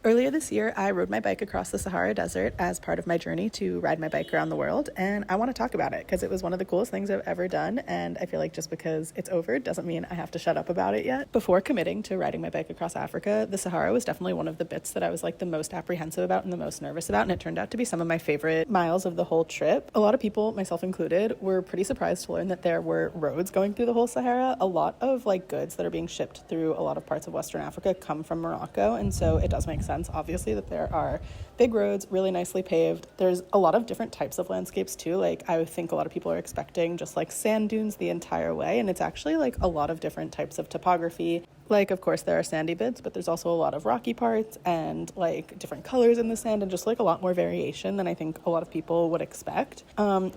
Earlier this year, I rode my bike across the Sahara Desert as part of my journey to ride my bike around the world, and I want to talk about it because it was one of the coolest things I've ever done, and I feel like just because it's over doesn't mean I have to shut up about it yet. Before committing to riding my bike across Africa, the Sahara was definitely one of the bits that I was like the most apprehensive about and the most nervous about, and it turned out to be some of my favorite miles of the whole trip. A lot of people, myself included, were pretty surprised to learn that there were roads going through the whole Sahara. A lot of like goods that are being shipped through a lot of parts of Western Africa come from Morocco, and so it does make sense obviously that there are big roads, really nicely paved. There's a lot of different types of landscapes too. Like I think a lot of people are expecting just like sand dunes the entire way, and it's actually like a lot of different types of topography. Like, of course, there are sandy bits, but there's also a lot of rocky parts and like different colors in the sand and just like a lot more variation than I think a lot of people would expect.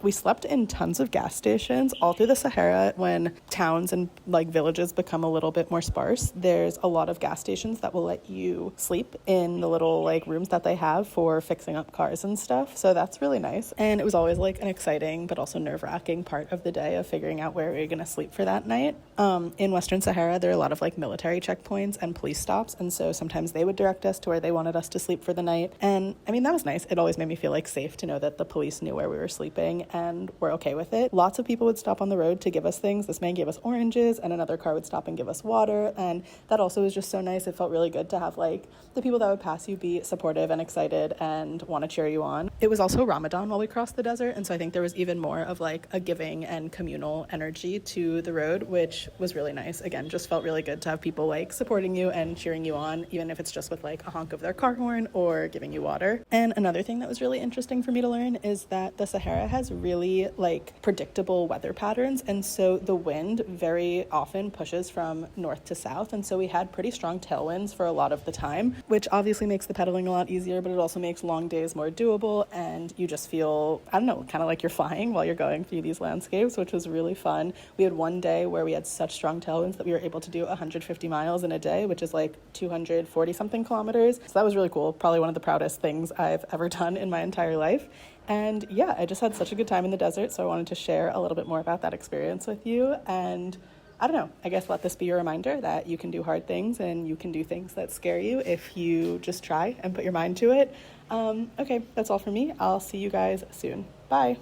We slept in tons of gas stations all through the Sahara. When towns and like villages become a little bit more sparse, there's a lot of gas stations that will let you sleep in the little like rooms that they have for fixing up cars and stuff. So that's really nice. And it was always like an exciting but also nerve-wracking part of the day of figuring out where we were going to sleep for that night. In Western Sahara, there are a lot of like military checkpoints and police stops, and so sometimes they would direct us to where they wanted us to sleep for the night. And I mean, that was nice. It always made me feel like safe to know that the police knew where we were sleeping and were okay with it. Lots of people would stop on the road to give us things. This man gave us oranges, and another car would stop and give us water, and that also was just so nice. It felt really good to have like the people that would pass you be supportive and excited and want to cheer you on. It was also Ramadan while we crossed the desert, and so I think there was even more of like a giving and communal energy to the road, which was really nice. Again, just felt really good to have people like supporting you and cheering you on, even if it's just with like a honk of their car horn or giving you water. And another thing that was really interesting for me to learn is that the Sahara has really like predictable weather patterns, and so the wind very often pushes from north to south, and so we had pretty strong tailwinds for a lot of the time, which obviously makes the pedaling a lot easier, but it also makes long days more doable, and you just feel, I don't know, kind of like you're flying while you're going through these landscapes, which was really fun. We had one day where we had such strong tailwinds that we were able to do 150 miles in a day, which is like 240 something kilometers. So that was really cool. Probably one of the proudest things I've ever done in my entire life. And yeah, I just had such a good time in the desert, so I wanted to share a little bit more about that experience with you. And I don't know, I guess let this be your reminder that you can do hard things and you can do things that scare you if you just try and put your mind to it. Okay, that's all for me. I'll see you guys soon. Bye.